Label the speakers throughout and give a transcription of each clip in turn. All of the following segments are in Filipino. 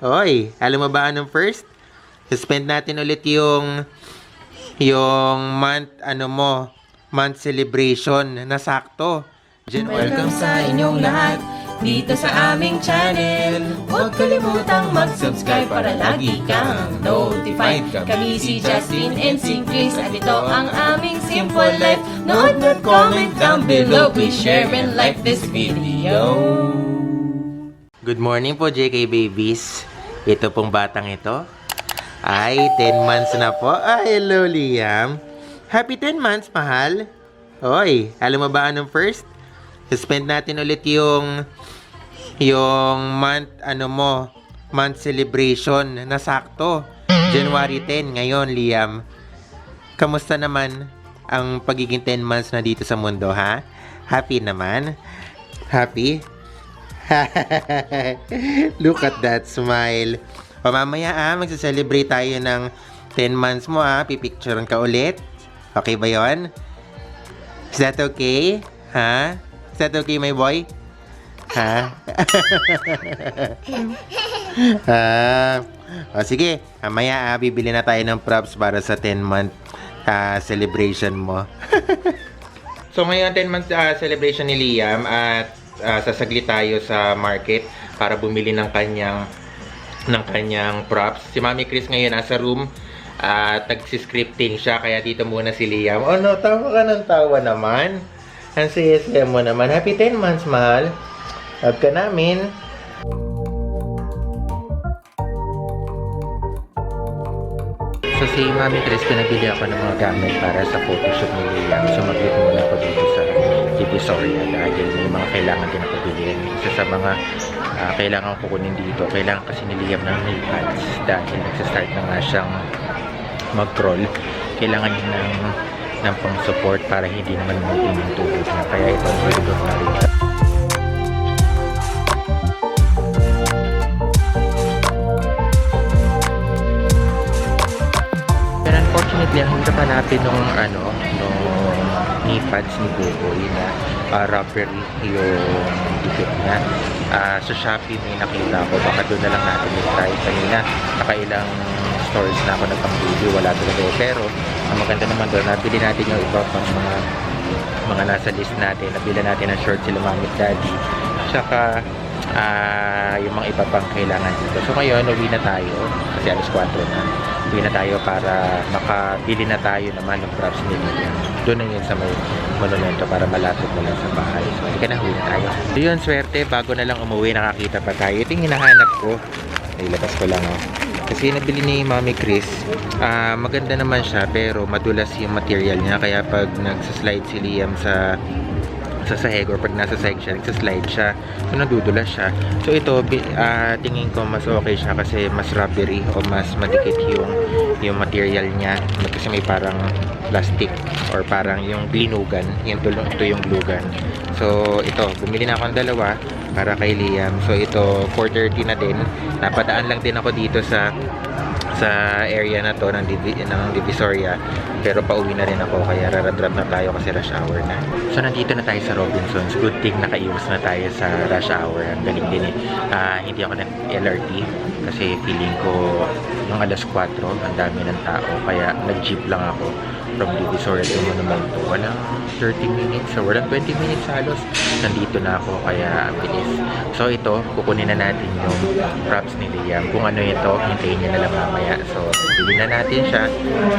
Speaker 1: Oy, alam mo ba anong first? Suspend natin ulit yung month celebration na sakto.
Speaker 2: Welcome sa inyong lahat dito sa aming channel. Huwag kalimutang mag-subscribe para lagi kang notified. Kami si Justin and si Chris at ito ang aming Simple Life. Note, comment down below. Please share and like this video.
Speaker 1: Good morning po, JK Babies. Ito pong batang ito ay 10 months na po. Hello, Liam. Happy 10 months, mahal. Oy, alam mo ba anong first? Suspend natin ulit yung month celebration na sakto. January 10 ngayon, Liam. Kamusta naman ang pagiging 10 months na dito sa mundo, ha? Happy naman? Happy? Look at that smile. O mamaya magsa-celebrate tayo ng 10 months mo pipicturean ka ulit. Okay ba yon? Is that okay? Ha? Is that okay, my boy? Ha? O sige, mamaya bibili na tayo ng props para sa 10-month celebration mo. So ngayon 10-month celebration ni Liam at sasaglit tayo sa market para bumili ng kanyang props. Si Mami Chris ngayon nasa room at nagsiscripting siya, kaya dito muna si Liam. Oh no, tawa ka ng tawa naman. Ang saya-saya mo naman. Happy 10 months, mahal. Love ka namin. So si Mami Chris, pinabili ako ng mga gamit para sa photoshoot ni Liam. Sumaglit muna ako dito sa Divisoria dahil may mga kailangan din ako bilhin. Isa sa mga kailangan ko kunin dito, kailangan kasi ni Liam ng nail pads dahil nagsastart na nga siyang mag-crawl. Kailangan niya ng pang-support para hindi naman mutin yung tuhod niya. Kaya ito ang bilog na rin. Pero unfortunately, ang hirap hanapin nung knee pads ni Buboy na rubbery yung dikit niya. Sa Shopee may nakita ko, baka doon na lang natin i-try. Kanina nakailang stores na ako nagpambili, wala talaga. Pero ang maganda naman doon, nabili natin yung iba pang mga nasa list natin. Nabili natin ang short sila Mami at Daddy, tsaka yung mga iba pang kailangan dito. So ngayon, uwi na tayo kasi alas 4 na. Uwi na tayo para makabili na tayo naman ng props ni Liam. Doon na yun sa may monumento para malapit na lang sa bahay. So hindi ka na, uwi na tayo. So yun, swerte, bago na lang umuwi, nakakita pa tayo. Ito yung hinahanap ko. Ilabas ko lang kasi nabili ni Mami Chris, maganda naman siya pero madulas yung material niya, kaya pag nagsaslide si Liam sa sahig or pag nasa sahig siya, nagsaslide siya, so nadudulas siya. So ito, tingin ko mas okay siya kasi mas rubbery o mas madikit yung material niya kasi may parang plastic or parang yung glinugan, ito yung glue gun. So ito, bumili na ako ng dalawa para kay Liam. So ito, 4:30 na din. Napadaan lang din ako dito sa area na to ng Divisoria, pero pauwi na rin ako, kaya raradrop na tayo kasi rush hour na. So nandito na tayo sa Robinsons. Good thing nakaiwas na tayo sa rush hour. Ang galing din hindi ako nag-LRT kasi feeling ko yung alas 4 ang dami ng tao, kaya nag-jeep lang ako from Divisoria to Monumento. Walang 30 minutes or walang 20 minutes halos, nandito na ako, kaya ang bilis. So ito, kukunin na natin yung props ni Liam. Kung ano ito, hintayin niya na lang mamaya. So bili na natin siya,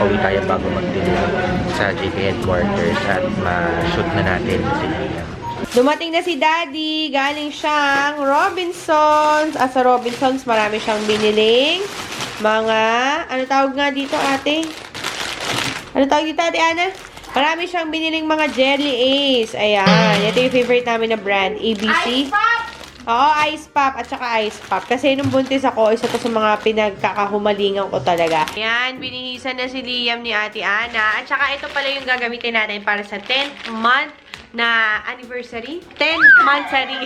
Speaker 1: pauwi tayo bago mag-deliver sa JK headquarters at ma-shoot na natin si Liam.
Speaker 3: Dumating na si Daddy, galing siyang Robinsons. Sa Robinsons, marami siyang biniling mga, ano tawag nga dito, ate? Ano tawag dito, ate Ana? Marami siyang biniling mga Jelly Ace. Ayan, ito yung favorite namin na brand, ABC. Ice Pop! Oo, Ice Pop at saka Ice Pop. Kasi nung buntis ako, isa to sa mga pinagkakahumalingan ko talaga. Ayan, binihisan na si Liam ni Ate Ana. At saka ito pala yung gagamitin natin para sa 10th month na anniversary. 10th monthsary.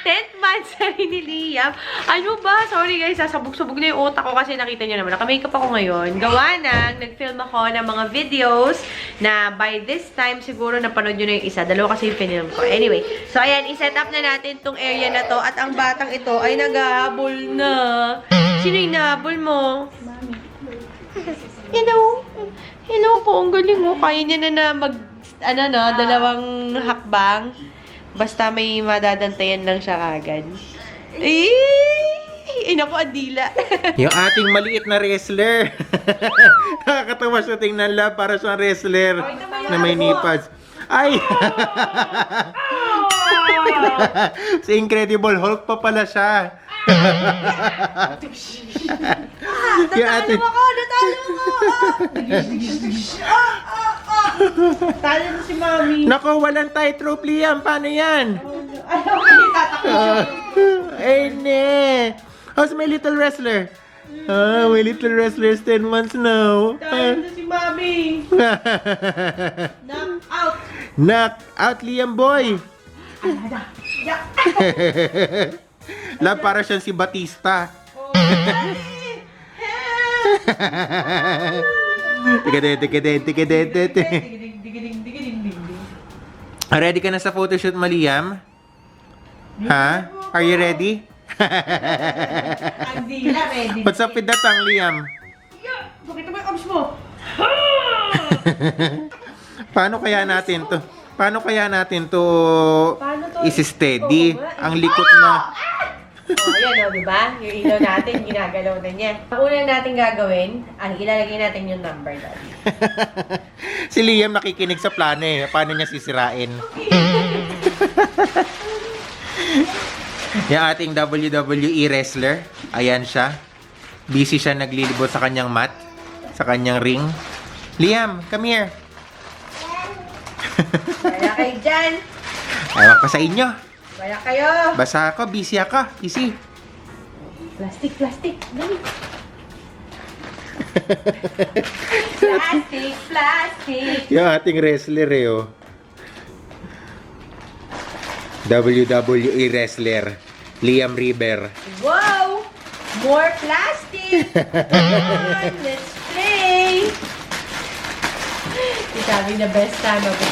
Speaker 3: 10th monthsary ni Liam. Ano ba? Sorry guys, sasabog-sabog na yung utak ko kasi nakita niyo naman. Naka-makeup ako ngayon. Gawa ng, nag-film ako ng mga videos na by this time siguro napanood nyo na yung isa. Dalawa kasi yung pinilm ko. Anyway, so ayan, iset up na natin tong area na to at ang batang ito ay naghahabol na. Sino yung nahabol mo? Hello. Hello po, ang galing mo. Kaya niya na dalawang hakbang. Basta may madadantayan lang siya kagad. Ay, naku, adila.
Speaker 1: Yung ating maliit na wrestler. Nakakatawa siya tingnan lang para siyang wrestler na may nipas. Ay! Si Incredible Hulk pa pala siya.
Speaker 3: Natalo ako! Talo na si Mami.
Speaker 1: Nako, walang tightrope, Liam. Paano yan?
Speaker 3: Ayaw ko yung tatakbo siya.
Speaker 1: Ay, ne. How's my little wrestler? My little wrestler is 10 months now.
Speaker 3: Talo na si Mami. Knock out.
Speaker 1: Knock out, Liam boy. Love, para siyang si Batista. Ready ka na sa photoshoot mo, Liam? Ha? Are you ready?
Speaker 3: Hindi na ready.
Speaker 1: What's up with that tongue, Liam?
Speaker 3: Bakit naman yung abs mo?
Speaker 1: Paano kaya natin to? Paano
Speaker 3: Paano to?
Speaker 1: isi-steady?
Speaker 3: Oo,
Speaker 1: Ang likot na.
Speaker 3: Ayan o, diba? Yung ilaw natin, ginagalaw na niya. Ang una natin gagawin, ilalagay natin yung number doon.
Speaker 1: Si Liam nakikinig sa plano eh. Paano niya sisirain? Yung ating WWE wrestler. Ayan siya. Busy siya naglilibot sa kanyang mat. Sa kanyang ring. Liam, come here.
Speaker 3: Kaya kayo dyan.
Speaker 1: Ewan ko sa inyo.
Speaker 3: Kaya kayo.
Speaker 1: Basa ako, busy ako. Easy.
Speaker 3: Plastic. Dali. Plastic.
Speaker 1: Yung ating wrestler eh oh. WWE wrestler. Liam River.
Speaker 3: Wow! More plastic! Come on, let's play! Sabi na best time of the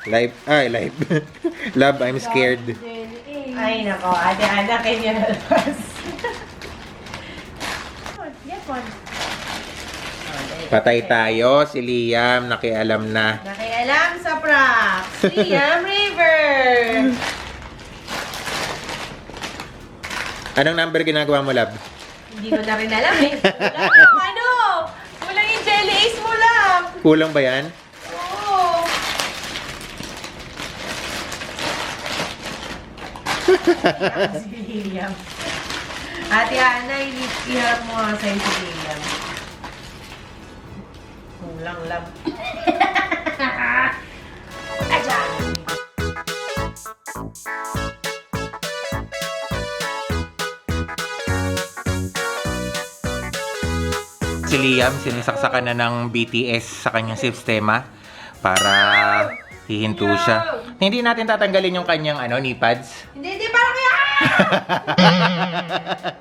Speaker 1: Live. Love, I'm scared.
Speaker 3: Ay, nako. Ate Ana, kanya nalabas. Get one.
Speaker 1: Patay tayo. Si Liam, nakialam na.
Speaker 3: Nakialam sa props. Liam River.
Speaker 1: Anong number ginagawa mo, Love?
Speaker 3: Hindi ko na rin alam eh. Wala yung ano. Wala yung jelly ace mo lang.
Speaker 1: Kulang ba yan?
Speaker 3: Oo. Si Liam. Ate Ana, iharap mo nga sa'yo si Liam. Kulang lang. Ayan.
Speaker 1: Si Liam, sinisaksakan na ng BTS sa kanyang sistema para hihinto siya. Hindi natin tatanggalin yung kanyang knee pads.
Speaker 3: Hindi, parang kaya!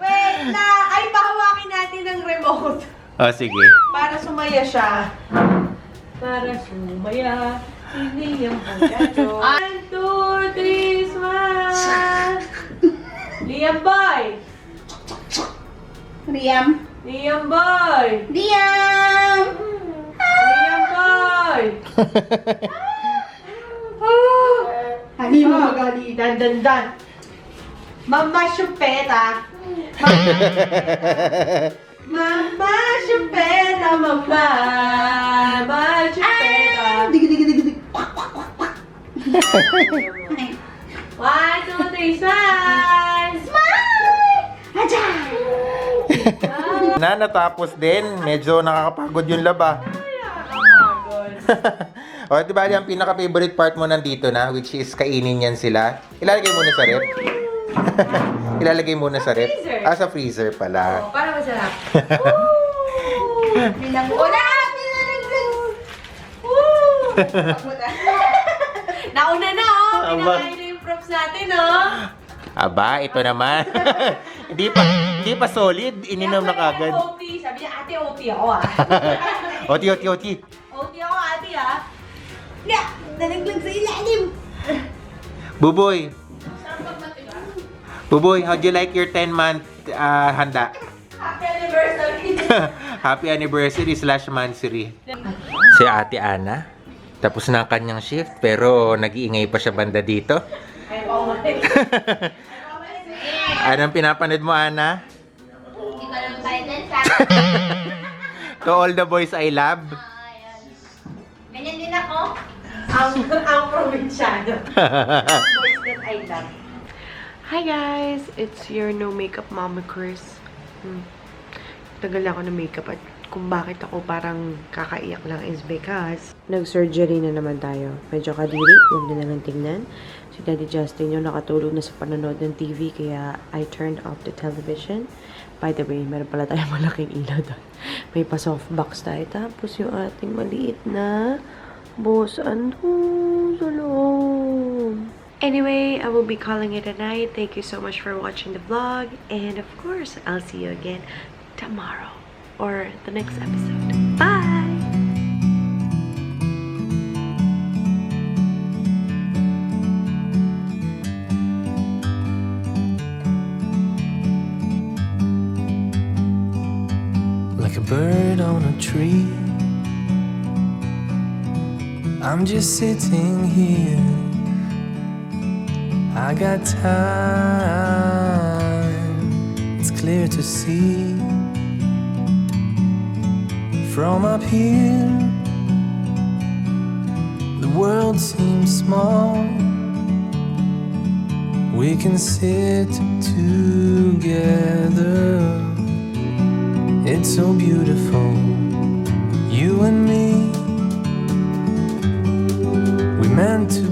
Speaker 3: Wait na! Ay, pahawakin natin ng remote.
Speaker 1: Oh, sige.
Speaker 3: Para sumaya siya. Para sumaya. Hindi yung muchacho. 1, 2, 3, smile! Liam boy!
Speaker 2: Liam.
Speaker 3: Liam boy!
Speaker 2: Liam!
Speaker 3: Liam boy!
Speaker 2: Hani mo magali.
Speaker 3: Dan. Mama Chupeta! Mama Chupeta! Mama Chupeta!
Speaker 2: Dig.
Speaker 3: 1, 2, 3, smile!
Speaker 2: Smile! Aja!
Speaker 1: Na, natapos din. Medyo nakakapagod yung laba. O, diba yung pinaka-favorite part mo nandito na, which is kainin yan sila. Ilalagay muna sa rep. Ilalagay muna sa rep.
Speaker 3: Freezer.
Speaker 1: Ah, sa freezer pala.
Speaker 3: Oh, para masarap.
Speaker 2: Bilang una!
Speaker 3: Woo!
Speaker 2: Ako na.
Speaker 3: Nauna na, oh.
Speaker 1: Aba.
Speaker 3: Pinakain na yung props natin, oh.
Speaker 1: Aba, ito naman. hindi pa solid. Ininom na kagad.
Speaker 3: OP. Sabi niya, ate, OP ako, ah.
Speaker 1: Oti.
Speaker 3: OP ako, ate, ah. Yeah, nalaglag sa ilalim.
Speaker 1: Buboy, how'd you like your 10-month handa?
Speaker 3: Happy anniversary.
Speaker 1: Happy anniversary / mansary. Si Ate Ana, tapos na ang kanyang shift, pero nag-iingay pa siya banda dito.
Speaker 3: Ay, paumalit.
Speaker 1: Anong pinapanood mo, Ana?
Speaker 2: Hindi ko lang title sa
Speaker 1: To all the boys I love.
Speaker 2: Ganyan din ako.
Speaker 3: ang probinsyano. Boys that I love. Hi guys! It's your no makeup mama Chris. Tagal ako ng makeup at kung bakit ako parang kakaiyak lang is because nag-surgery na naman tayo. Medyo kadiri, huwag na lang tingnan. Si Daddy Justin yung nakatulog na sa panonood ng TV kaya I turned off the television. By the way, meron pala tayong malaking ilaw doon. May pa-softbox tayo. Tapos yung ating maliit na boss andun sa loob. Anyway, I will be calling it a night. Thank you so much for watching the vlog. And of course, I'll see you again tomorrow or the next episode. Bye!
Speaker 4: Like a bird on a tree, I'm just sitting here. I got time, it's clear to see. From up here, the world seems small. We can sit together. It's so beautiful, you and me. We meant to